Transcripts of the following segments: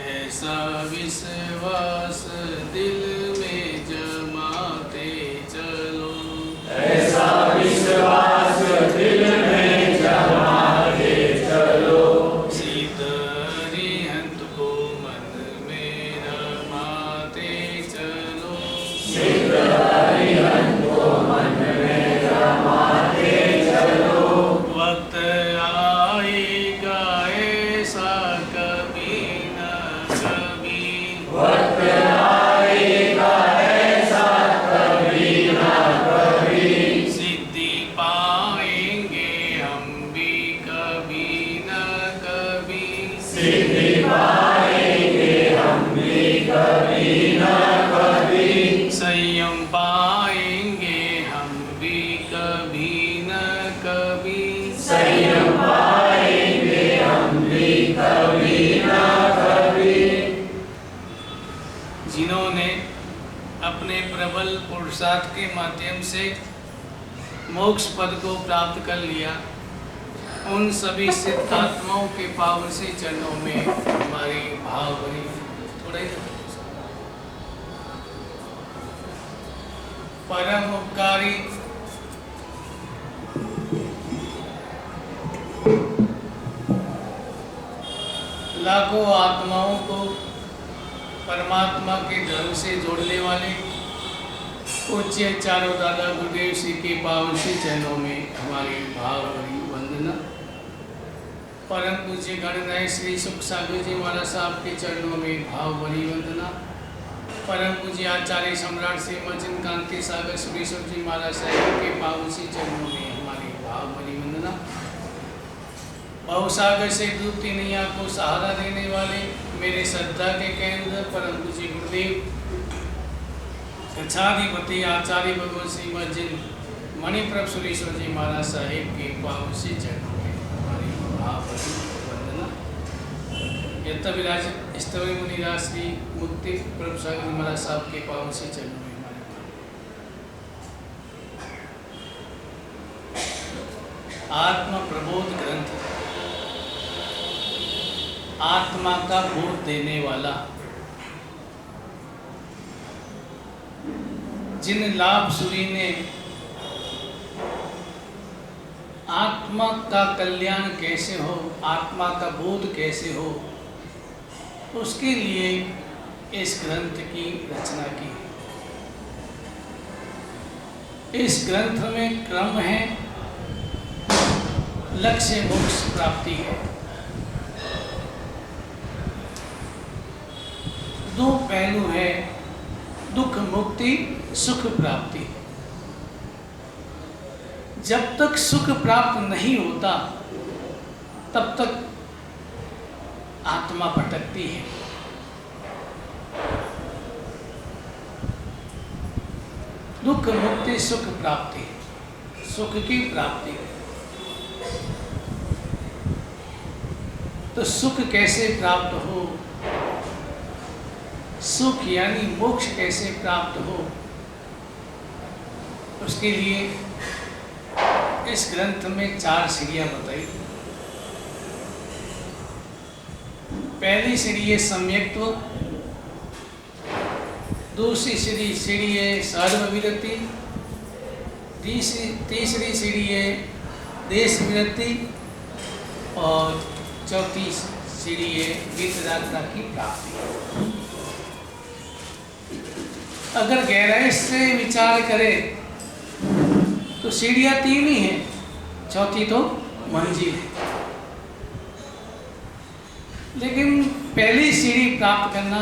ऐसा विश्वास दिल में जमाते चलो, ऐसा विश्वास दिल में जमाते चलो, सीत अरिहंत को मन में रमाते चलो, सिद्ध अरिहंत को मन में रमाते चलो। वक्त आएगा ऐसा कभी न कभी, वक्त आएगा ऐसा कभी ना कभी, सिद्धि पाएंगे हम भी कभी न कभी, सिद्धि पाएंगे हम भी कभी ना कभी, संयम पाएंगे हम भी कभी न कभी, संयम पाएंगे हम भी कभी ना कभी। जिन्होंने अपने प्रबल पुरुषार्थ के माध्यम से मोक्ष पद को प्राप्त कर लिया, उन सभी सिद्धात्माओं के पावन से चरणों में हमारी भाव भरी थोड़ा ही परम उपकारी लाखों आत्माओं को परमात्मा के धर्म से जोड़ने वाले पूज्य चारों दादा गुरुदेव श्री के पावन श्री चरणों में हमारी भाव भरी वंदना। परम पूज्य गणनाय श्री सुख सागर जी महाराज साहब के चरणों में भाव भरी वंदना। परम पूज्य आचार्य सम्राट श्री मर्चेंट कांति सागर सुरेश्वर जी महाराज साहब के पावन श्री चरणों में हमारी भाव भरी वंदना। भवसागर से डूबती नैया को सहारा देने वाले मेरे श्रद्धा के केंद्र परम पूज्य गुरुदेव कक्षाधिपति आचार्य भगवत श्री मर्चेंट मणिप्रभ सुरेश्वर जी महाराज साहेब के पावन से चरणों में हमारी भाव भरी वंदना। यत्र विराजित स्तव मुनिराज श्री मुक्ति प्रभ सागर जी महाराज साहब के पावन से चरणों में हमारी आत्म प्रबोध ग्रंथ, आत्मा का बोध देने वाला, जिन लाभ सूरी ने आत्मा का कल्याण कैसे हो, आत्मा का बोध कैसे हो, उसके लिए इस ग्रंथ की रचना की। इस ग्रंथ में क्रम है, लक्ष्य मोक्ष प्राप्ति है। दो पहलू है, दुख मुक्ति सुख प्राप्ति। जब तक सुख प्राप्त नहीं होता तब तक आत्मा भटकती है। दुख मुक्ति सुख प्राप्ति, सुख की प्राप्ति। तो सुख कैसे प्राप्त हो, सुख यानी मोक्ष कैसे प्राप्त हो, उसके लिए इस ग्रंथ में 4 सीढ़ियां बताई। पहली सीढ़ी है सम्यक्त्व, दूसरी सीढ़ी है सर्वविरति, तीसरी सीढ़ी है देश विरति और चौथी सीढ़ी है वितरागता की प्राप्ति। अगर गहराई से विचार करें तो सीढ़ियां 3 ही हैं, चौथी तो मंजिल है। लेकिन पहली सीढ़ी प्राप्त करना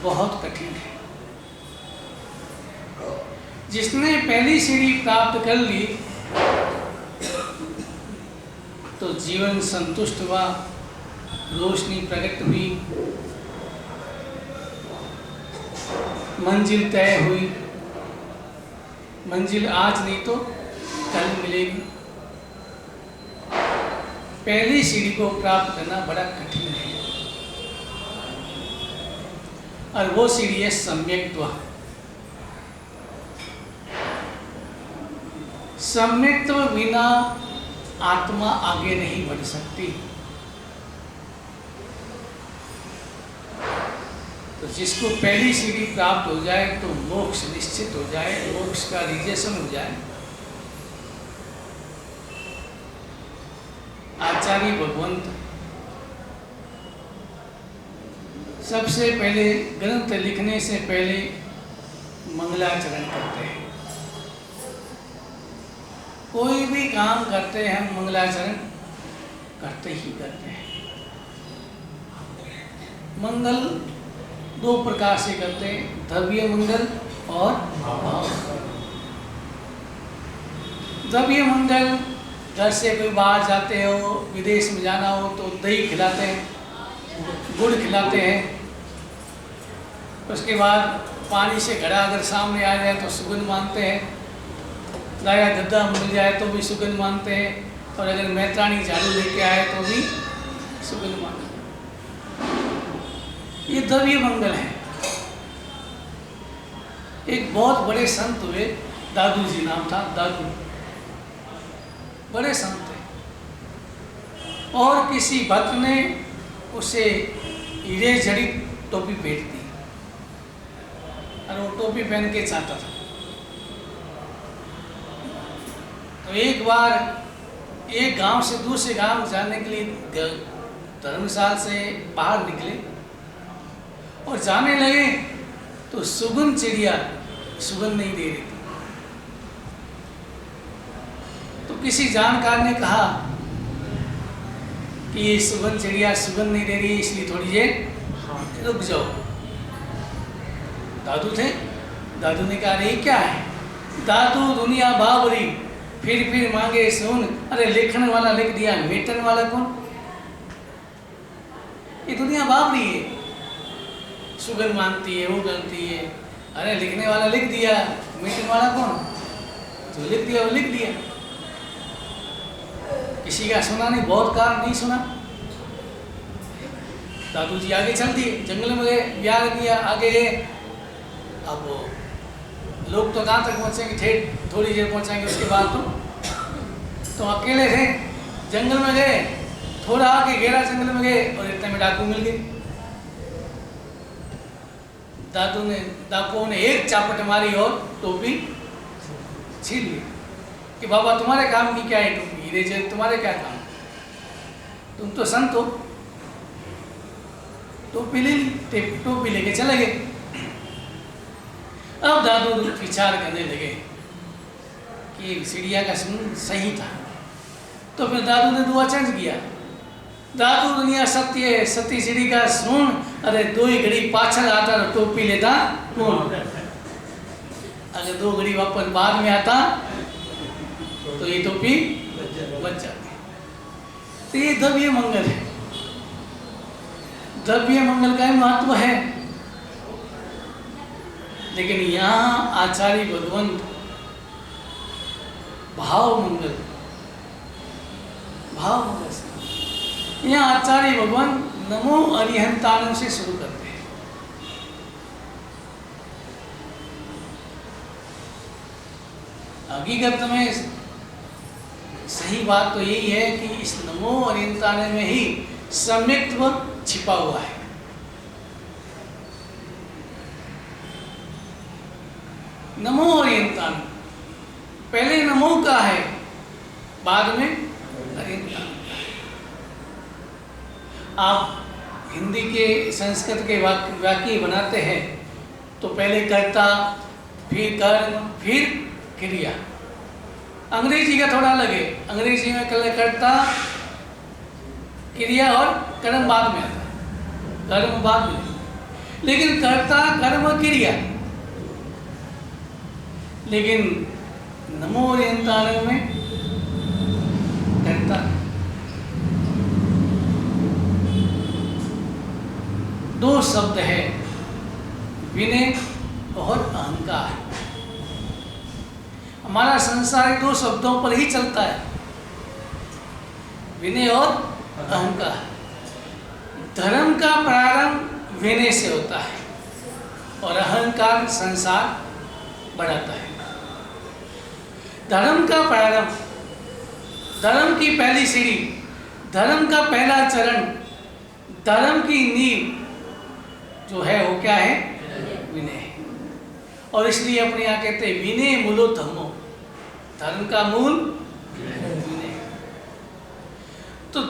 बहुत कठिन है। जिसने पहली सीढ़ी प्राप्त कर ली तो जीवन संतुष्ट हुआ, रोशनी प्रकट हुई, मंजिल तय हुई। मंजिल आज नहीं तो कल मिलेगी। पहली सीढ़ी को प्राप्त करना बड़ा कठिन है और वो सीढ़ी है सम्यक्त्व। सम्यक्त्व बिना आत्मा आगे नहीं बढ़ सकती। तो जिसको पहली सीढ़ी प्राप्त हो जाए तो मोक्ष निश्चित हो जाए, मोक्ष का रिजेशन हो जाए। आचार्य भगवंत सबसे पहले ग्रंथ लिखने से पहले मंगलाचरण करते हैं। कोई भी काम करते हैं हम मंगलाचरण करते ही करते हैं। मंगल दो प्रकार से करते हैं, द्रव्य मंगल और भाव। द्रव्य मंगल, घर से कोई बाहर जाते हो, विदेश में जाना हो तो दही खिलाते हैं, गुड़ खिलाते हैं। उसके बाद पानी से घड़ा अगर सामने आ जाए तो सुगंध मानते हैं, नया गद्दा मिल जाए तो भी सुगंध मानते हैं, और अगर मैत्राणी झाड़ू लेके आए तो भी सुगंध मानते हैं। ये द्रव्य मंगल है। एक बहुत बड़े संत हुए, दादू जी नाम था, दादू, बड़े संत थे। और किसी भक्त ने उसे हीरे जड़ित टोपी भेंट दी और वो टोपी पहन के चाहता था। तो एक बार एक गांव से दूसरे गांव जाने के लिए धर्मशाला से बाहर निकले और जाने लगे तो सुगंध चिड़िया सुगंध नहीं दे रही थी। तो किसी जानकार ने कहा कि ये सुगंध चिड़िया सुगंध नहीं दे रही, इसलिए थोड़ी देर रुक जाओ। दादू थे, दादू ने कहा अरे क्या है दादू, दुनिया बाबरी, फिर मांगे सुन। अरे लिखने वाला लिख दिया, मेटन वाला कौन? ये दुनिया बाबरी है, सुगंध मानती है, वो करती है। अरे लिखने वाला लिख दिया, मेटन वाला कौन? जो लिख दिया वो लिख दिया। किसी का सुना नहीं, बहुत कार नहीं सुना। दादू जी आगे चल दिए, जंगल में गए, ब्याह किया, आगे गए। अब लोग तो कहाँ तक पहुँचेंगे, ठेठ थोड़ी देर पहुँचेंगे, उसके बाद तो अकेले थे। जंगल में गए, थोड़ा आगे गहरा जंगल में गए और इतने में डाकू मिल गए। डाकुओं ने एक चापट मारी और टोपी छीन ली कि बाबा तुम्हारे काम की क्या है टोपी, हीरे जड़ित तुम्हारे क्या काम, तुम तो संत हो। टोपी ले ली, टोपी लेके चले गए। अब दादू विचार करने लगे कि चिड़िया का सुन सही था। तो फिर दादू ने दुआ चेंज किया, दादू दुनिया सत्य है, सती चिड़ी का सुन। अरे दो ही घड़ी पाछल आता तो टोपी लेता कौन? अगर दो घड़ी वापस बाद में आता तो ये टोपी बच जाती। तो ये द्रव्य मंगल है, द्रव्य मंगल का महत्व है। लेकिन यहाँ आचार्य भगवंत भाव मंगल, भाव मंगल, यहाँ आचार्य भगवान नमो अरिहंतानम से शुरू करते हैं। हकीकत में सही बात तो यही है कि इस नमो अरिहंतानम में ही सम्यक्त्व छिपा हुआ है। नमो अरिहंतानम, पहले नमो का है, बाद में अरिहंतानम। आप हिंदी के संस्कृत के वाक्य बनाते हैं तो पहले कर्ता, फिर कर्म, फिर क्रिया। अंग्रेजी का थोड़ा अलग है, अंग्रेजी में कर्ता, क्रिया और कर्म बाद में आता है, कर्म बाद में। लेकिन कर्ता, कर्म, क्रिया। लेकिन नमो अरिहंतानम में कर्ता, दो शब्द है, विनय और अहंकार। हमारा संसार दो शब्दों पर ही चलता है, विनय और अहंकार। धर्म का प्रारंभ विनय से होता है और अहंकार संसार बढ़ाता है। धर्म का प्रारंभ, धर्म की पहली सीढ़ी, धर्म का पहला चरण, धर्म की नींव जो है वो क्या है? विनय। और इसलिए अपने यहाँ कहते हैं विनय मूलो धर्मो, धर्म का मूल विनय। तो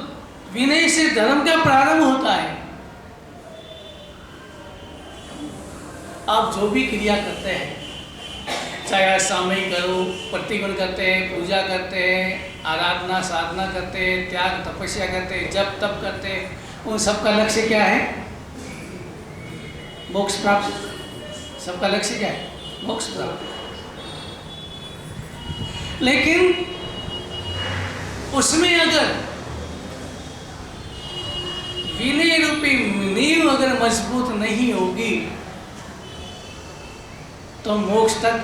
विनय से धर्म का प्रारंभ होता है। आप जो भी क्रिया करते हैं, चाहे सामयिक करो, प्रतिगुण करते हैं, पूजा करते हैं, आराधना साधना करते हैं, त्याग तपस्या करते हैं, जप तप करते हैं, उन सबका लक्ष्य क्या है? मोक्ष प्राप्त। सबका लक्ष्य क्या है? मोक्ष प्राप्त। लेकिन उसमें अगर विनय रूपी नींव अगर मजबूत नहीं होगी तो मोक्ष तक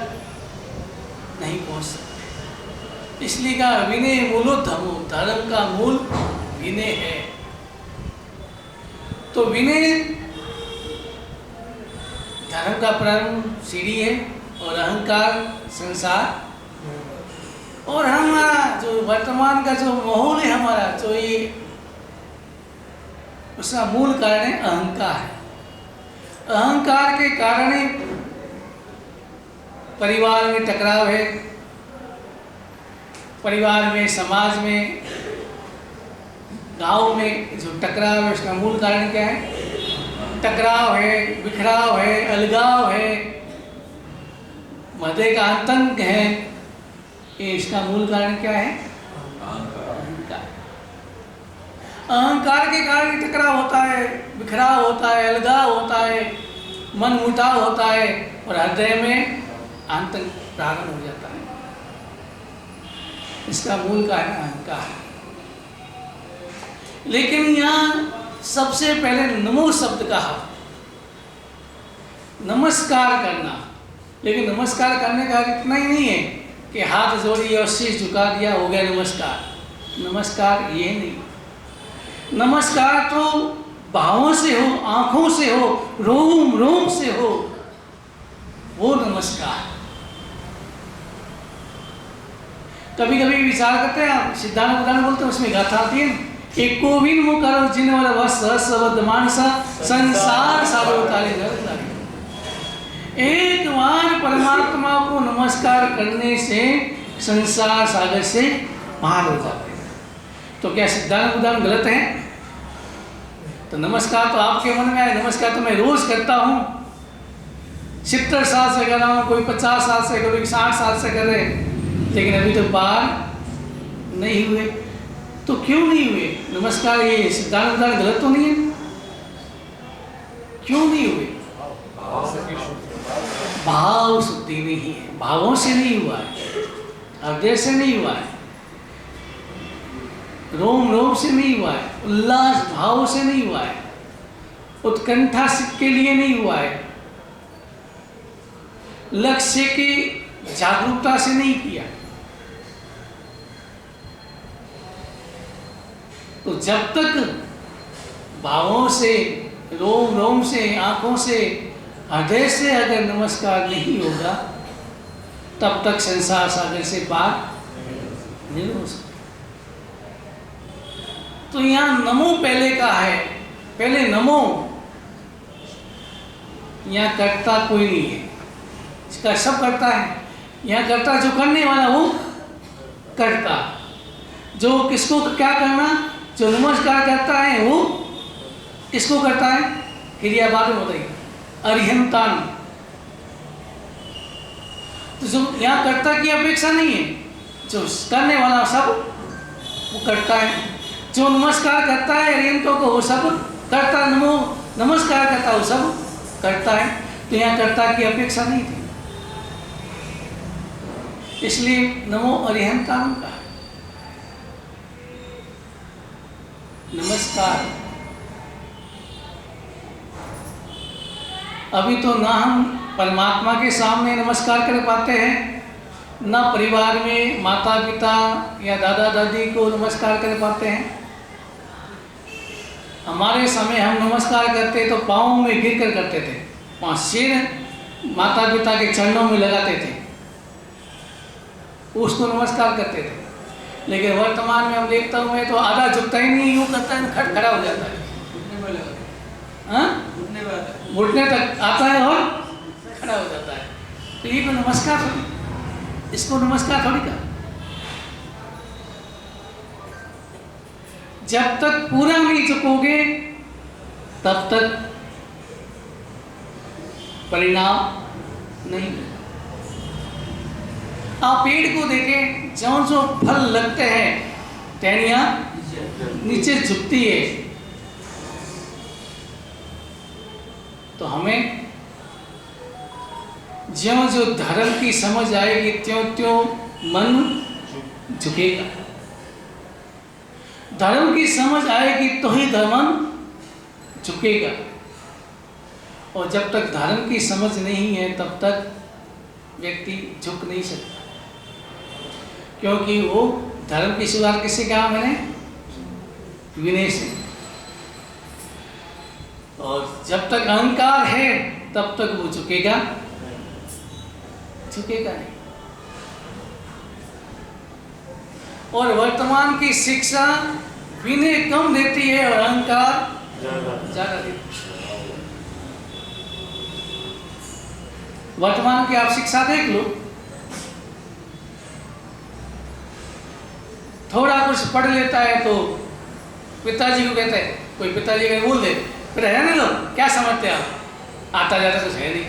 नहीं पहुंच सकते। इसलिए कहा विनय मूलो धर्मो, धर्म का मूल विनय है। तो विनय धर्म का प्रारंभ सीढ़ी है, और अहंकार संसार, और हमारा जो वर्तमान का जो माहौल है हमारा, जो ये उसका मूल कारण है अहंकार। अहंकार के कारण परिवार में टकराव है, परिवार में, समाज में, गांव में जो टकराव है उसका मूल कारण क्या है? टकराव है, बिखराव है, अलगाव है, मध्य का आतंक है। ये इसका मूल कारण क्या है? अहंकार। अहंकार के कारण टकराव होता है, बिखराव होता है, अलगाव होता है, मन मुटाव होता है, और हृदय में आतंक प्रारंभ हो जाता है। इसका मूल कारण अहंकार। लेकिन यहाँ सबसे पहले नमो शब्द कहा, नमस्कार करना। लेकिन नमस्कार करने का इतना ही नहीं है कि हाथ जोड़ी और शीश झुका दिया हो गया नमस्कार। नमस्कार ये नहीं। नमस्कार तो भावों से हो, आंखों से हो, रोम रोम से हो, वो नमस्कार। कभी कभी विचार करते हैं आप, सिद्धांत उदाहरण बोलते हैं, उसमें गाथा आती है, एक कोविन मुख करो जिन वाला वस सबद मानसा संसार सागर उतारे घर लागे। एक बार परमात्मा को नमस्कार करने से संसार सागर से पार हो जाते हैं। तो क्या सिद्धांत उदाहरण गलत है? तो नमस्कार तो आपके मन में आए, नमस्कार तो मैं रोज करता हूँ, 70 साल से कर रहा हूँ, कोई 50 साल से, कोई 60 साल से कर रहे, लेकिन अभी तो पार नहीं हुए। तो क्यों नहीं हुए? नमस्कार ये सिद्धांत उदाहरण गलत तो नहीं है? क्यों नहीं हुए? भाव शुद्धि नहीं है, भावों से नहीं हुआ है, हृदय से नहीं हुआ है, रोम रोम से नहीं हुआ है, उल्लास भाव से नहीं हुआ है, उत्कंठा के लिए नहीं हुआ है, लक्ष्य की जागरूकता से नहीं किया। तो जब तक भावों से, रोम रोम से, आंखों से, हृदय से अगर नमस्कार नहीं होगा, तब तक संसार सागर से पार नहीं हो सकता। तो यहाँ नमो पहले का है, पहले नमो। यहाँ करता कोई नहीं है, इसका सब करता है। यहाँ करता जो करने वाला वो करता, जो किसको क्या करना, जो नमस्कार करता है वो किसको करता है? क्रिया बाद में बताइए। अरिहंतान। तो जो यहाँ कर्ता की अपेक्षा नहीं है, जो करने वाला सब वो करता है। जो नमस्कार करता है अरिहंतों को वो सब करता, नमो नमस्कार करता वो सब करता है। तो यहाँ कर्ता की अपेक्षा नहीं थी, इसलिए नमो अरिहंतान का नमस्कार। अभी तो ना हम परमात्मा के सामने नमस्कार कर पाते हैं, ना परिवार में माता पिता या दादा दादी को नमस्कार कर पाते हैं। हमारे समय हम नमस्कार करते तो पाँव में गिर कर करते थे, पाँच सिर माता पिता के चरणों में लगाते थे, उसको नमस्कार करते थे। लेकिन वर्तमान में हम देखता हूँ मैं तो आधा झुकता ही नहीं, यूँ करता है, खड़ा हो जाता है। हाँ घुटने तक आता है और खड़ा हो जाता है। तो ये कोई नमस्कार थोड़ी, इसको नमस्कार थोड़ी का। जब तक पूरा नहीं झुकोगे तब तक परिणाम नहीं। आप पेड़ को देखें, जो जो फल लगते हैं टहनियां नीचे झुकती है। तो हमें ज्यों जो धर्म की समझ आएगी त्यों त्यों मन झुकेगा। धर्म की समझ आएगी तो ही धर्म झुकेगा। और जब तक धर्म की समझ नहीं है तब तक व्यक्ति झुक नहीं सकता, क्योंकि वो धर्म की शुरुआत किससे कहा मैंने? विनय से। और जब तक अहंकार है तब तक वो झुकेगा नहीं। और वर्तमान की शिक्षा विनय कम देती है और अहंकार ज्यादा देती है। वर्तमान की आप शिक्षा देख लो, थोड़ा कुछ पढ़ लेता है तो पिताजी को कहते हैं, कोई पिताजी का बोल दे, फिर रहने लो, क्या समझते आप, आता जाता कुछ है नहीं,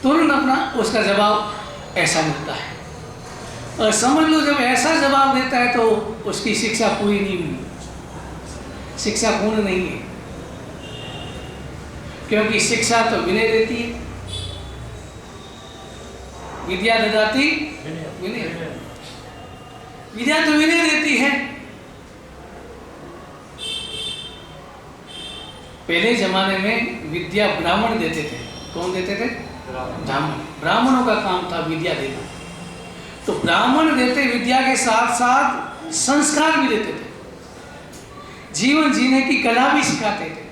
तुरंत अपना उसका जवाब ऐसा मिलता है। और समझ लो जब ऐसा जवाब देता है तो उसकी शिक्षा पूरी नहीं हुई, शिक्षा पूर्ण नहीं है। क्योंकि शिक्षा तो विनय देती है, विद्या ददाति विनय, विद्या तो विनय देती है। पहले जमाने में विद्या ब्राह्मण देते थे। कौन देते थे? ब्राह्मण। ब्राह्मणों का काम था विद्या देना। तो ब्राह्मण देते विद्या के साथ साथ संस्कार भी देते थे, जीवन जीने की कला भी सिखाते थे।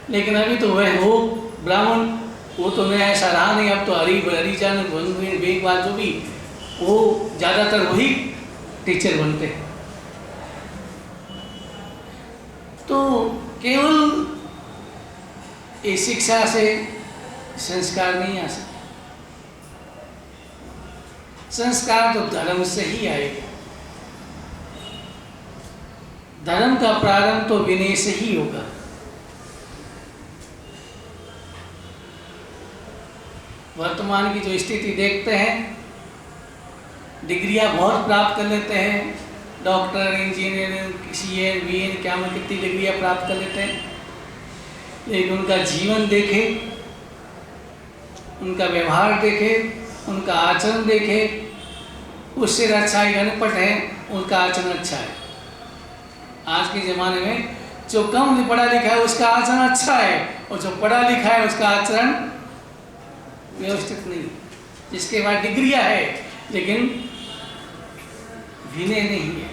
लेकिन अभी तो वह वो ब्राह्मण वो तो नया ऐसा रहा नहीं। अब तो हरिजन बेगवाल जो भी वो ज्यादातर वही टीचर बनते हैं। तो केवल इस शिक्षा से संस्कार नहीं आ सकते। संस्कार तो धर्म से ही आएगा। धर्म का प्रारंभ तो विनय से ही होगा। वर्तमान की जो स्थिति देखते हैं, डिग्रियां बहुत प्राप्त कर लेते हैं, डॉक्टर, इंजीनियर, CA, BA क्या में कितनी डिग्रियां प्राप्त कर लेते हैं, लेकिन उनका जीवन देखे, उनका व्यवहार देखे, उनका आचरण देखे, उससे अच्छा है अनपढ़ है उनका आचरण अच्छा है। आज के ज़माने में जो कम पढ़ा लिखा है उसका आचरण अच्छा है, और जो पढ़ा लिखा है उसका आचरण व्यवस्थित नहीं। जिसके बाद डिग्रियां है लेकिन विनय नहीं है,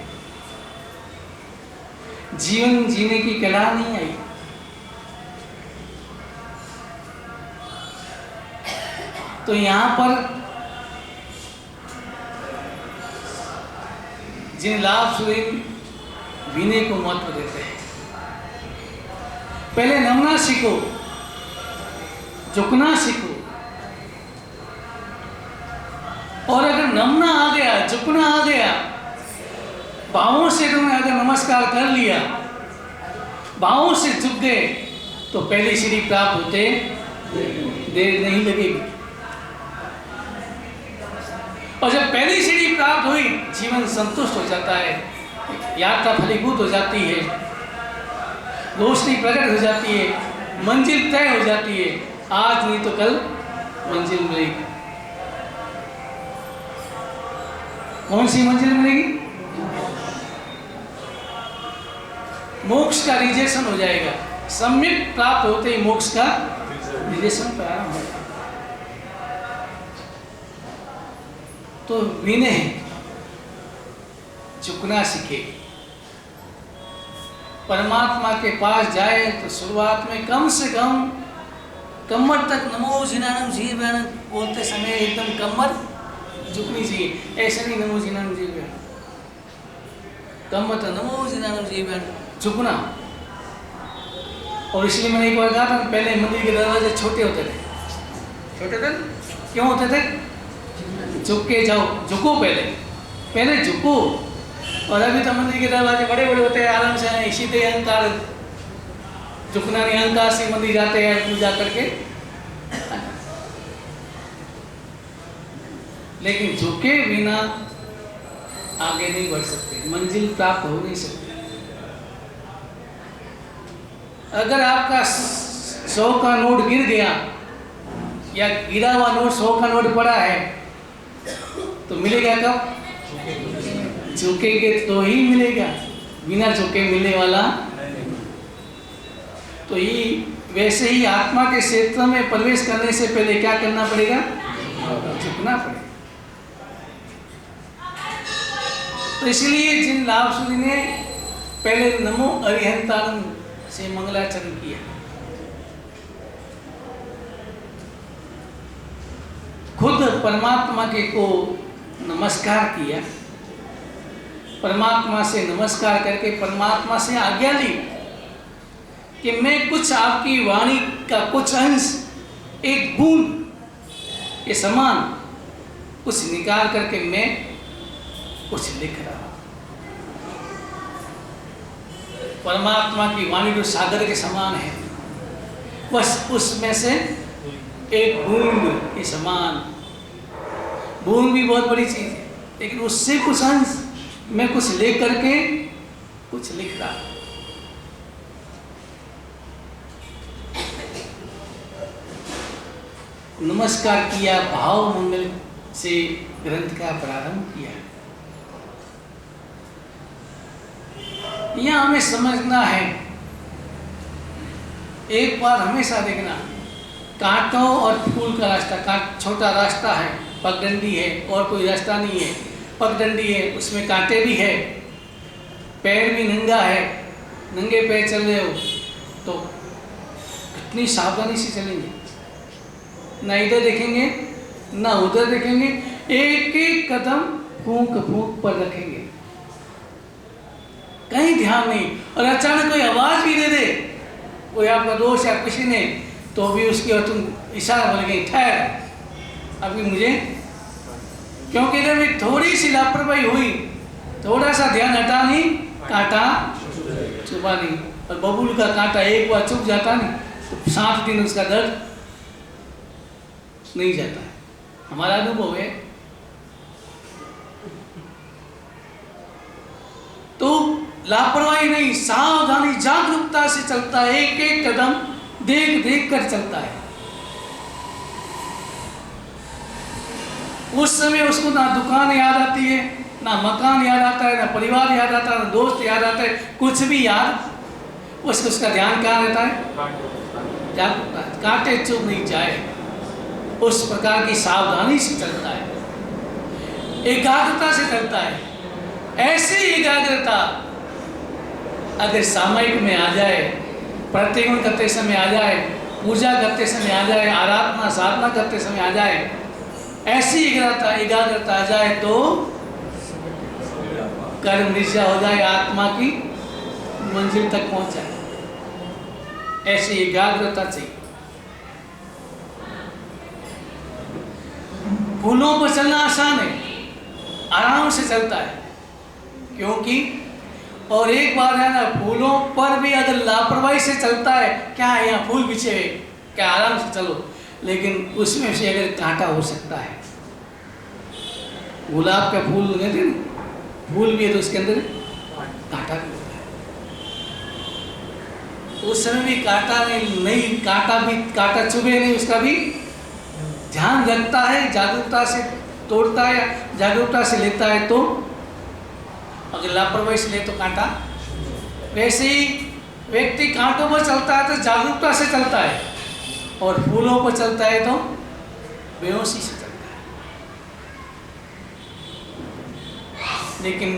जीवन जीने की कला नहीं आई। तो यहां पर जिन लाभ सुरीन विनय को महत्व देते हैं। पहले नमना सीखो, झुकना सीखो, और अगर नमना आ गया, झुकना आ गया, भावों से तुमने अगर नमस्कार कर लिया, भावों से झुक गए, तो पहली सीढ़ी प्राप्त होते देर नहीं लगेगी। और जब पहली सीढ़ी प्राप्त हुई, जीवन संतुष्ट हो जाता है, यात्रा फलीभूत हो जाती है, रोशनी प्रकट हो जाती है, मंजिल तय हो जाती है। आज नहीं तो कल मंजिल मिलेगी। कौन सी मंजिल मिलेगी? मोक्ष का रिजेक्शन हो जाएगा। सम्यक प्राप्त होते ही मोक्ष का रिजेक्शन प्रारंभ होगा। तो विनय, झुकना सीखे। परमात्मा के पास जाए तो शुरुआत में कम से कम कमर तक नमो जिनानम जीवयानम बोलते समय एकदम कमर झुकनी चाहिए। ऐसे नहीं नमो जिनानम जीवयानम, कम मत नमो सीताराम जी झुकना। और इसलिए मैंने एक बार कहा था, पहले मंदिर के दरवाजे छोटे होते थे। छोटे थे क्यों होते थे? झुक के जाओ, झुको पहले झुको। और अभी तो मंदिर के दरवाजे बड़े बड़े होते हैं, आराम से आए, सीधे अहंकार झुकना नहीं, अहंकार से मंदिर जाते हैं पूजा करके। लेकिन झुके बिना आगे नहीं बढ़ सकते, मंजिल प्राप्त हो नहीं सकती। अगर आपका 100 का नोट गिर गया या गिरा हुआ नोट 100 का नोट पड़ा है तो मिलेगा कब? झुकेंगे तो ही मिलेगा, बिना झुके मिलने वाला। तो ये वैसे ही आत्मा के क्षेत्र में प्रवेश करने से पहले क्या करना पड़ेगा? झुकना पड़ेगा। तो इसलिए जिन लाभसूरी ने पहले नमो अरिहंतानंद से मंगलाचरण किया, खुद परमात्मा के को नमस्कार किया, परमात्मा से नमस्कार करके परमात्मा से आज्ञा ली कि मैं कुछ आपकी वाणी का कुछ अंश, एक बूंद के समान कुछ निकाल करके मैं कुछ लिख रहा हूं। परमात्मा की वाणी जो सागर के समान है, बस उसमें से एक बूंद के समान। बूंद भी बहुत बड़ी चीज है, लेकिन उससे कुछ अंश मैं कुछ ले करके कुछ लिख रहा हूं। नमस्कार किया, भाव मंगल से ग्रंथ का प्रारंभ किया। यह हमें समझना है, एक बार हमेशा देखना, कांटों और फूल का रास्ता, छोटा रास्ता है, पगडंडी है, और कोई रास्ता नहीं है, पगडंडी है, उसमें कांटे भी है, पैर भी नंगा है, नंगे पैर चल रहे हो तो कितनी सावधानी से चलेंगे, ना इधर देखेंगे ना उधर देखेंगे, एक एक कदम फूंक फूंक पर रखेंगे, कहीं ध्यान नहीं। और अचानक कोई आवाज भी दे दे, कोई आपका दोस्त या किसी ने, तो भी उसके और तुम इशारा बोल गए ठहर अभी मुझे, क्योंकि अगर भी थोड़ी सी लापरवाही हुई, थोड़ा सा ध्यान हटा नहीं, कांटा चुभा नहीं। और बबूल का कांटा एक बार चुभ जाता नहीं तो 7 दिन उसका दर्द नहीं जाता है, हमारा अनुभव है। तो लापरवाही नहीं, सावधानी जागरूकता से चलता है, एक एक कदम देख देख कर चलता है। उस समय उसको ना दुकान याद आती है, ना मकान याद आता है, ना परिवार याद आता है, ना दोस्त याद आता है, कुछ भी याद, उसका ध्यान कहाँ रहता है? जागरूकता। कांटे चुभ नहीं जाए, उस प्रकार की सावधानी से चलता है, एकाग्रता से चलता है। ऐसी एकाग्रता अगर सामयिक में आ जाए, प्रतिगुण करते समय आ जाए, पूजा करते समय आ जाए, आराधना साधना करते समय आ जाए, ऐसी एकाग्रता आ जाए तो कर्म निश्चय हो जाए, आत्मा की मंजिल तक पहुंच जाए। ऐसी एकाग्रता चाहिए। फूलों पर चलना आसान है, आराम से चलता है, क्योंकि और एक बात है ना, फूलों पर भी अगर लापरवाही से चलता है, क्या है यहाँ फूल बिछे हुए, क्या आराम से चलो, लेकिन उसमें से अगर कांटा हो सकता है। गुलाब का फूल लेते ना, फूल भी है तो उसके अंदर कांटा भी होता है। उस समय भी कांटा नहीं, कांटा चुभे नहीं, उसका भी ध्यान रखता है, जागरूकता से तोड़ता है, जागरूकता से लेता है। तो अगर लापरवाही से ले तो कांटा। वैसे ही व्यक्ति कांटों पर चलता है तो जागरूकता से चलता है, और फूलों पर चलता है तो बेहोशी से चलता है। लेकिन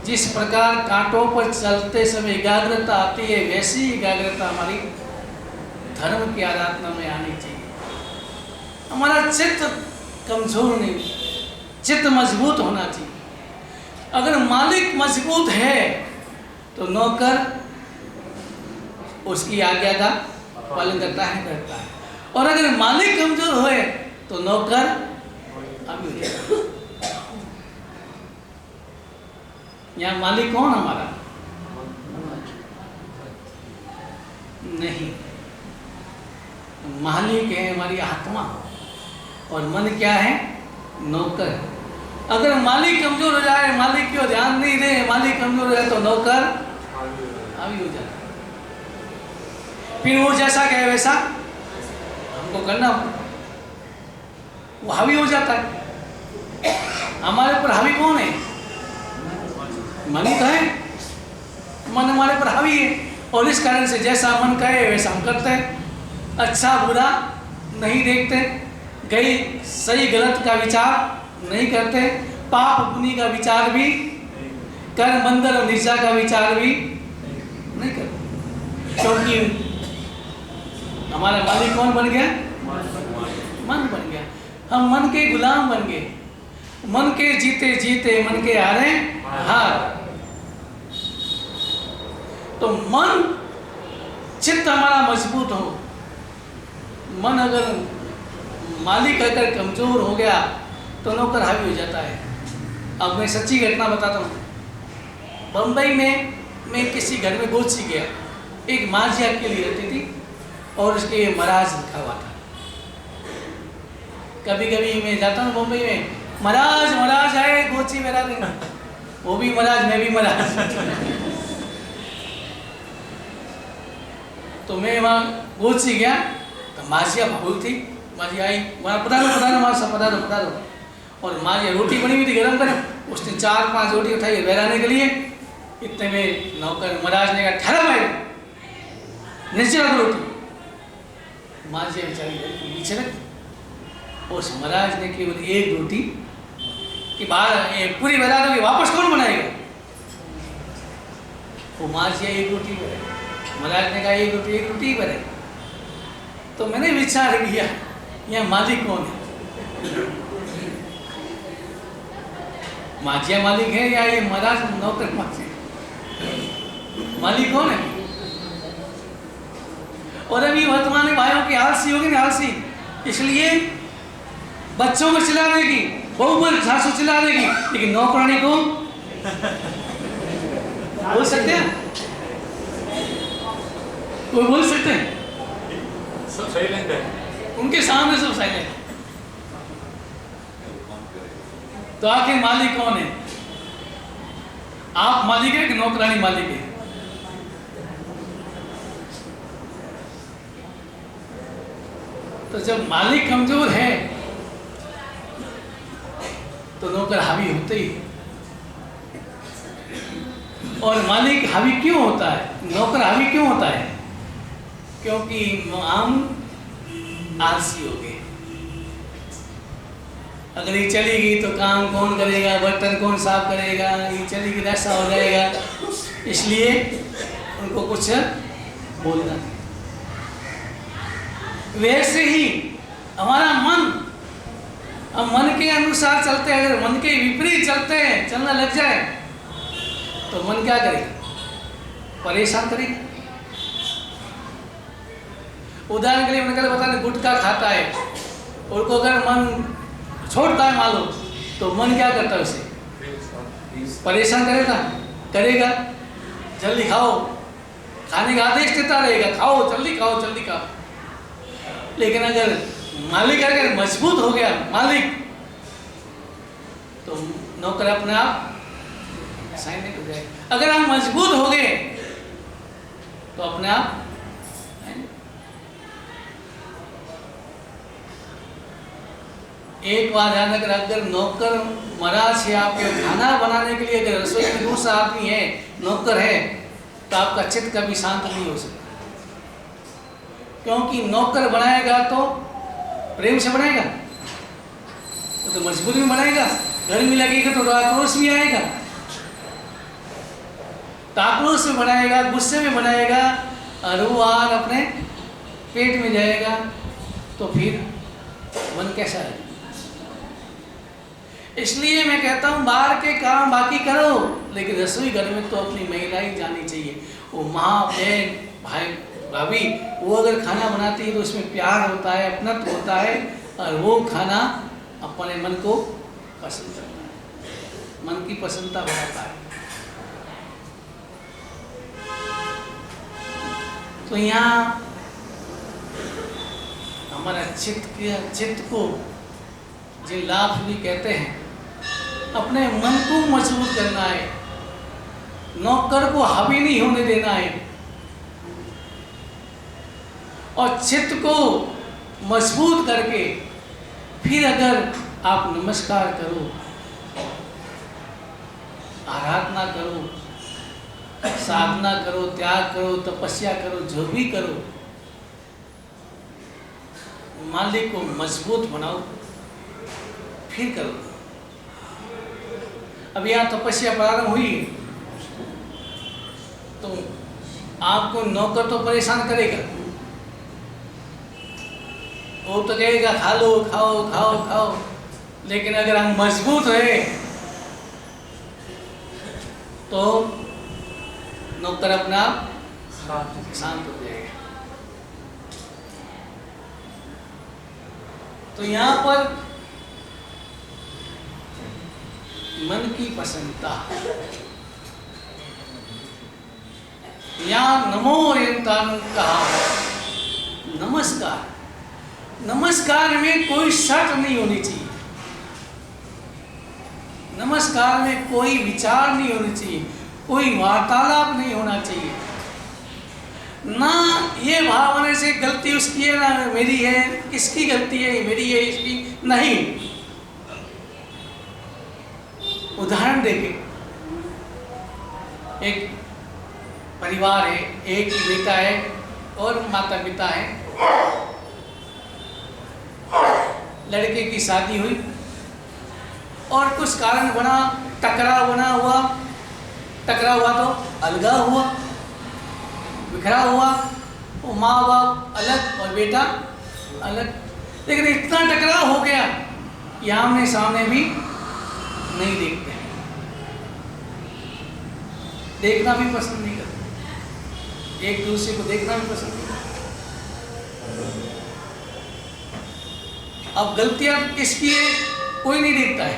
जिस प्रकार कांटों पर चलते समय एकाग्रता आती है, वैसी एकाग्रता हमारी धर्म की आराधना में आनी चाहिए। हमारा चित्त कमजोर नहीं, चित्त मजबूत होना चाहिए। अगर मालिक मजबूत है तो नौकर उसकी आज्ञा का पालन करता है। और अगर मालिक कमजोर होए तो नौकर अभी हो जाएगा। यहाँ मालिक कौन हमारा? नहीं, मालिक है हमारी आत्मा, और मन क्या है? नौकर। अगर मालिक कमजोर हो जाए, मालिक क्यों ध्यान नहीं दे, मालिक कमजोर हो जाए तो नौकर हावी हो जाता है। फिर वो जैसा कहे वैसा हमको करना, वो हावी हो जाता है। हमारे ऊपर हावी कौन है? मन ही तो है। मन हमारे ऊपर हावी है, और इस कारण से जैसा मन कहे वैसा हम करते हैं। अच्छा बुरा नहीं देखते, गई सही गलत का विचार नहीं करते, पाप पुण्य का विचार भी, कर्म बंधन और निशा का विचार भी नहीं करते। क्योंकि हमारा मालिक कौन बन गया? मन बन गया। हम मन के गुलाम बन गए, मन के जीते जीते मन के हारे हार। तो मन चित्त हमारा मजबूत हो, मन अगर मालिक अगर कमजोर हो गया तो नौकर हावी हो जाता है। अब मैं सच्ची घटना बताता हूँ। बम्बई में मैं किसी घर में गोद सी गया, एक माँ जी अकेली रहती थी और उसके महाराज लिखा हुआ था। कभी कभी मैं जाता हूँ बम्बई में, महाराज महाराज आए गोद सी मेरा दिन, वो भी महाराज मैं भी महाराज। तो मैं वहाँ गोद सी गया तो माँ जी भावुक थी, माँ जी आई, वहाँ पधारो माँ सब पधारो। और माँ जी रोटी बनी हुई थी गरम गरम, उसने 4-5 रोटी उठाई बहराने के लिए। इतने में नौकर महाराज ने कहा ठहरा भाई, नीचे रख रोटी। माँ जी बेचारी नीचे रख। उस महाराज ने केवल एक रोटी कि बाहर पूरी बना दोगे, वापस कौन बनाएगा? वो माँ जी एक रोटी बनाई, महाराज ने कहा एक रोटी ही बने। तो मैंने विचार किया यह मालिक कौन है? माझिया मालिक है या ये महाराज नौकर मालिक कौन है? और अभी वर्तमान में भाइयों की आलसी होगी ना, आलसी, इसलिए बच्चों को चिल्ला देगी, बहू पर सासू चिल्ला देगी, लेकिन नौकरानी को बोल सकते हैं? कोई बोल सकते हैं? सब साइलेंट है, उनके सामने सब साइलेंट। तो आखिर मालिक कौन है? आप मालिक है कि नौकरानी मालिक है? तो जब मालिक कमजोर है तो नौकर हावी होते ही। और मालिक हावी क्यों होता है, नौकर हावी क्यों होता है? क्योंकि हम आलसी हो गए। अगर ये चली गई तो काम कौन करेगा, बर्तन कौन साफ करेगा, ये चली गई ऐसा हो जाएगा, इसलिए उनको कुछ बोलना नहीं। वैसे ही हमारा मन, हम मन के अनुसार चलते हैं, अगर मन के विपरीत चलते हैं, चलना लग जाए तो मन क्या करेगा? परेशान करेगा। उदाहरण के लिए मैंने बता दें, गुटखा खाता है और को अगर मन छोड़ता है मान लो, तो मन क्या करता है? उसे परेशान करेगा। जल्दी खाओ, खाने का आदेश देता रहेगा, खाओ जल्दी खाओ जल्दी खाओ। लेकिन अगर मालिक अगर मजबूत हो गया मालिक, तो नौकर अपने आप साइलेंट हो जाएगा। अगर हम मजबूत हो गए तो अपने आप एक बार ध्यान रखना, अगर नौकर महाराज से आपके खाना बनाने के लिए अगर रसोई में दूसरा आदमी है, नौकर है, तो आपका चित्त कभी शांत नहीं हो सकता। क्योंकि नौकर बनाएगा तो प्रेम से बनाएगा, तो मजबूरी में बनाएगा, गर्मी लगेगी तो आक्रोश भी आएगा, तो आक्रोश में बनाएगा, गुस्से में बनाएगा, और वो आग अपने पेट में जाएगा, तो फिर मन कैसा है? इसलिए मैं कहता हूँ बाहर के काम बाकी करो, लेकिन रसोई घर में तो अपनी महिला ही जानी चाहिए। वो माँ बहन भाई भाभी वो अगर खाना बनाती है तो उसमें प्यार होता है, अपनत्व होता है, और वो खाना अपने मन को पसंद करता है, मन की प्रसन्नता बढ़ाता है। तो यहाँ हमारा चित्त को जो लाभ भी कहते हैं, अपने मन को मजबूत करना है, नौकर को हावी नहीं होने देना है, और चित्त को मजबूत करके फिर अगर आप नमस्कार करो, आराधना करो, साधना करो, त्याग करो, तपस्या करो, जो भी करो, मालिक को मजबूत बनाओ, फिर करो। अब यहाँ तपस्या प्रारंभ हुई तो आपको नौकर तो परेशान करेगा, वो तो कहेगा खा लो, खाओ खाओ खाओ, लेकिन अगर हम मजबूत रहे तो नौकर अपना शांत हो जाएगा। तो यहाँ पर मन की प्रसन्नता, यहाँ नमो ओरियंतान कहा, नमस्कार। नमस्कार में कोई शर्त नहीं होनी चाहिए, नमस्कार में कोई विचार नहीं होनी चाहिए, कोई वार्तालाप नहीं होना चाहिए, ना ये भावना से गलती उसकी है ना मेरी है, किसकी गलती है, मेरी है इसकी नहीं। उदाहरण देके, एक परिवार है, एक बेटा है और माता पिता है, लड़के की शादी हुई और कुछ कारण बना, टकराव हुआ तो अलगाव हुआ, बिखरा हुआ, वो माँ बाप अलग और बेटा अलग। लेकिन इतना टकराव हो गया कि आमने सामने भी नहीं देखते, देखना भी पसंद नहीं करते, एक दूसरे को देखना भी पसंद नहीं करते। अब गलतियां किसकी है कोई नहीं देखता है,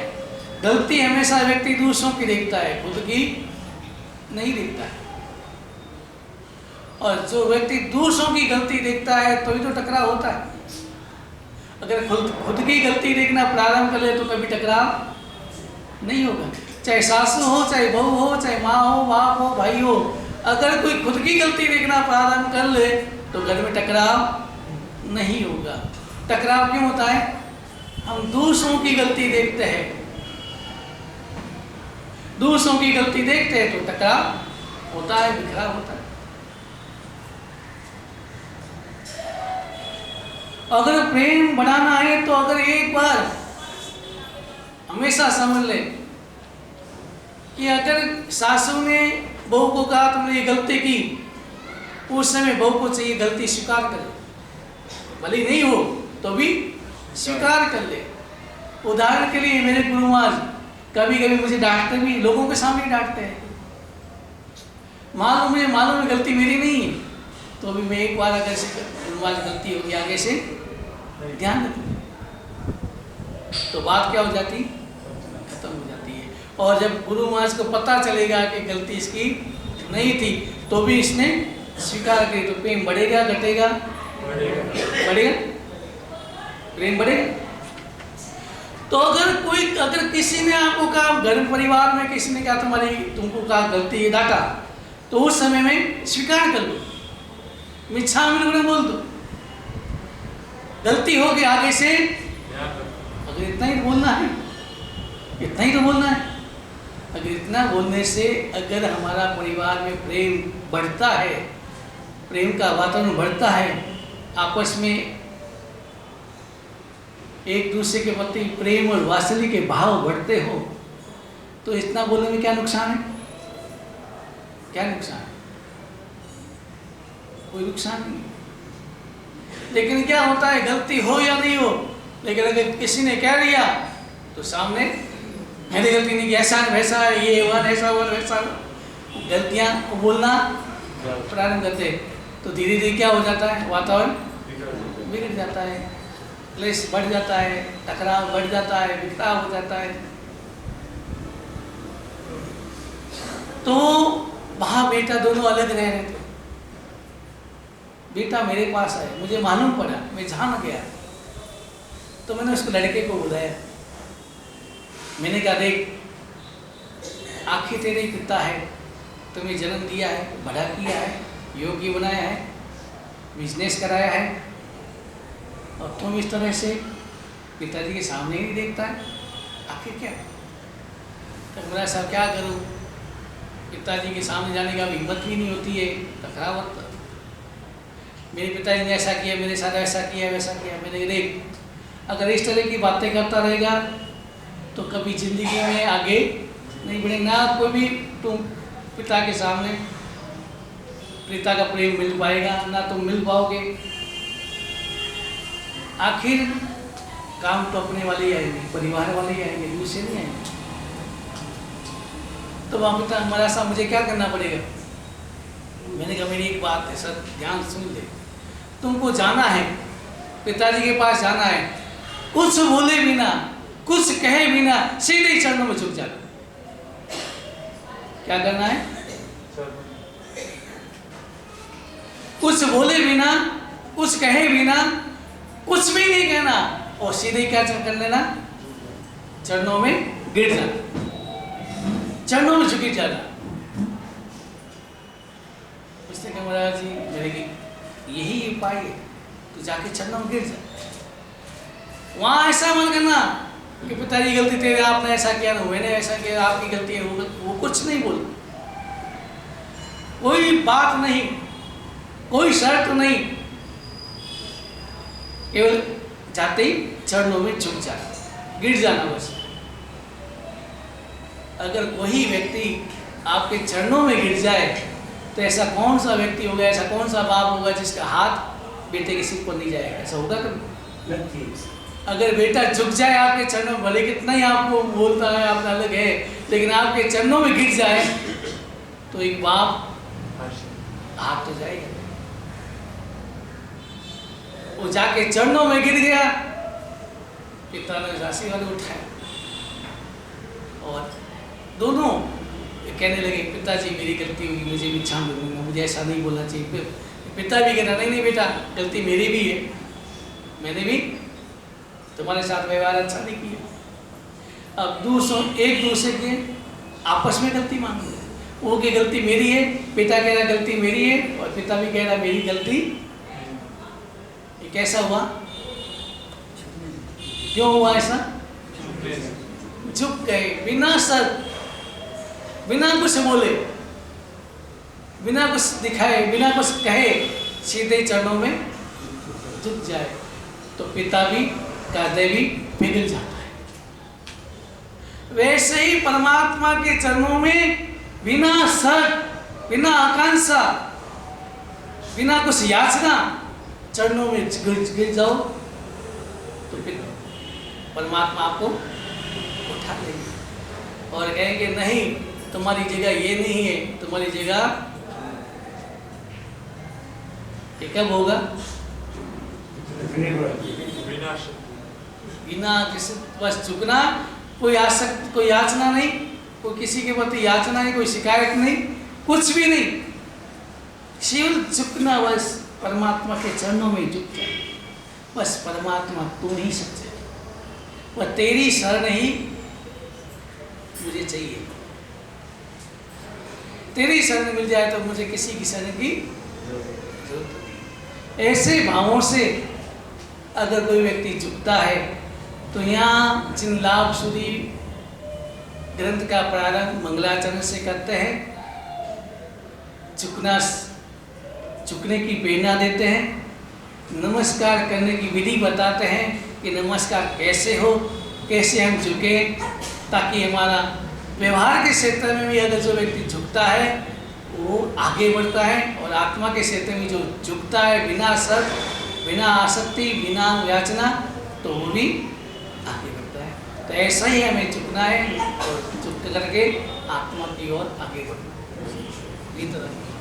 गलती हमेशा व्यक्ति दूसरों की देखता है, खुद की नहीं देखता है। और जो व्यक्ति दूसरों की गलती देखता है तो ही तो टकराव होता है। अगर खुद की गलती देखना प्रारंभ कर ले तो कभी टकराव नहीं होगा, चाहे सासू हो, चाहे बहू हो, चाहे माँ हो, बाप हो, भाई हो। अगर कोई खुद की गलती देखना प्रारंभ कर ले तो घर में टकराव नहीं होगा। टकराव क्यों होता है? हम दूसरों की गलती देखते हैं, दूसरों की गलती देखते हैं तो टकराव होता है, बिखराव होता है। अगर प्रेम बढ़ाना है तो अगर एक बार हमेशा समझ ले कि अगर सासू ने बहू को कहा तुमने ये गलती की, उस समय बहू को चाहिए गलती स्वीकार कर ले, भले नहीं हो तो भी स्वीकार कर ले। उदाहरण के लिए मेरे गुरु महाराज कभी कभी मुझे डांटते भी, लोगों के सामने डांटते हैं, मुझे मालूम है गलती मेरी नहीं है, तो भी मैं एक बार अगर से गुरु महाराज गलती होगी आगे से ध्यान रखूँ, तो बात क्या हो जाती, खत्म हो जाती है। और जब गुरु महाराज को पता चलेगा कि गलती इसकी नहीं थी तो भी इसने स्वीकार करी, तो प्रेम बढ़ेगा घटेगा? बढ़ेगा, प्रेम बढ़ेगा। तो अगर किसी ने आपको कहा, घर परिवार में किसी ने कहा तुमको कहा गलती है, डांटा, तो उस समय में स्वीकार कर लो, मिच्छामि बोल दो, गलती हो गई, आगे से अगर इतना ही बोलना है, इतना ही तो बोलना है। अगर इतना बोलने से अगर हमारा परिवार में प्रेम बढ़ता है, प्रेम का वातावरण बढ़ता है, आपस में एक दूसरे के प्रति प्रेम और वात्सल्य के भाव बढ़ते हो, तो इतना बोलने में क्या नुकसान है? क्या नुकसान है? कोई नुकसान नहीं। लेकिन क्या होता है, गलती हो या नहीं हो, लेकिन अगर किसी ने कह दिया तो सामने मैंने गलती नहीं की, ऐसा है वैसा है, ये हुआ ऐसा हुआ वैसा हुआ, गलतियाँ बोलना प्रारंभ करते हैं, तो धीरे धीरे क्या हो जाता है, वातावरण बिगड़ जाता है, क्लेश बढ़ जाता है, टकराव बढ़ जाता है, बिखराव हो जाता है। तो वहाँ बेटा दोनों अलग रह रहे थे। बेटा मेरे पास आया, मुझे मालूम पड़ा, मैं जान गया, तो मैंने उसको लड़के को बुलाया। मैंने कहा देख, आखिर तेरे पिता है, तुम्हें जन्म दिया है, बड़ा किया है, योग्य बनाया है, बिजनेस कराया है, और तुम इस तरह से पिताजी के सामने ही नहीं देखता है, आखिर क्या? तो मेरा साहब क्या करूं, पिताजी के सामने जाने का हिम्मत भी नहीं होती है, टकराव होता। मेरे पिताजी ने ऐसा किया, मेरे साथ ऐसा किया, वैसा किया। मैंने देख, अगर इस तरह की बातें करता रहेगा तो कभी जिंदगी में आगे नहीं बढ़ेगा, ना कोई भी तुम पिता के सामने पिता का प्रेम मिल पाएगा, ना तुम मिल पाओगे। आखिर काम तो अपने वाले ही आएंगे, परिवार वाले ही आएंगे, दूसरे नहीं आएंगे। तो वहाँ पिता हमारा साहब, मुझे क्या करना पड़ेगा? मैंने कहा मेरी एक बात है सर, ध्यान सुन ले, तुमको जाना है, पिताजी के पास जाना है, कुछ बोले बिना, कुछ कहे बिना सीधे चरणों में झुक जाना। क्या करना है? कुछ बोले बिना, कुछ कहे बिना, कुछ भी नहीं कहना, और सीधे क्या कर लेना? चरणों में गिर जाना, चरणों में झुक जाना। उसने कहा महाराज जी मेरे की यही उपाय है, तो जाके चरणों में गिर जा। वहां ऐसा मत करना कि पिताजी गलती तेरे, आपने ऐसा किया ना, मैंने ऐसा किया, आपकी गलती है, वो कुछ नहीं बोल, कोई बात नहीं, कोई शर्त नहीं, केवल जाते ही चरणों में झुक जाना, गिर जाना बस। अगर कोई व्यक्ति आपके चरणों में गिर जाए तो ऐसा कौन सा व्यक्ति होगा, ऐसा कौन सा बाप होगा जिसका हाथ बेटे के सिर पर नहीं जाएगा? ऐसा होगा कभी? अगर बेटा झुक जाए आपके चरणों में, भले कितना ही आपको बोलता है, आपका अलग है, लेकिन आपके चरणों में गिर जाए तो एक बाप हाथ तो जाएगा। वो जाके चरणों में गिर गया, पिता ने आशीर्वाद उठाया, और दोनों कहने लगे पिताजी मेरी गलती हुई, मुझे भी क्षमा करूँगा, मुझे ऐसा नहीं बोलना चाहिए। पिता भी कहना नहीं नहीं बेटा, गलती मेरी भी है, मैंने भी तुम्हारे साथ व्यवहार अच्छा नहीं किया। अब एक दूसरे के आपस में गलती मांग रहे, वो की गलती मेरी है, पिता कह रहा गलती मेरी है, और पिता भी कह रहा मेरी गलती। ये कैसा हुआ? क्यों हुआ ऐसा? झुक गए, बिना सर, बिना कुछ बोले, बिना कुछ दिखाए, बिना कुछ कहे, सीधे चरणों में झुक जाए तो पिता भी का हृदय भी पिघल जाता है। वैसे ही परमात्मा के चरणों में बिना शर्त, बिना आकांक्षा, बिना कुछ याचना चरणों में गिर जाओ तो फिर परमात्मा आपको उठा लेंगे और कहेंगे नहीं, तुम्हारी जगह ये नहीं है, तुम्हारी जगह ये कब होगा? बिना किसी बस झुकना, कोई आसक्त, कोई याचना नहीं, कोई किसी के प्रति याचना नहीं, कोई शिकायत नहीं, कुछ भी नहीं, केवल झुकना, बस परमात्मा के चरणों में झुक जाए। बस परमात्मा तू ही सच्चा है, वह तेरी शरण ही मुझे चाहिए, तेरी शरण मिल जाए तो मुझे किसी की शरण की जरूरत नहीं। ऐसे भावों से अगर कोई व्यक्ति झुकता है तो यहाँ जिन लाभ सुधी ग्रंथ का प्रारंभ मंगलाचरण से करते हैं, झुकने की प्रेरणा देते हैं, नमस्कार करने की विधि बताते हैं कि नमस्कार कैसे हो, कैसे हम झुके, ताकि हमारा व्यवहार के क्षेत्र में भी अगर जो व्यक्ति झुकता है वो आगे बढ़ता है, और आत्मा के क्षेत्र में जो झुकता है बिना शर्त, बिना आसक्ति, बिना याचना, तो वो भी आगे बढ़ता है। तो ऐसा ही हमें चुकना है और चुप करके आत्मा की ओर आगे बढ़ना। ये तरह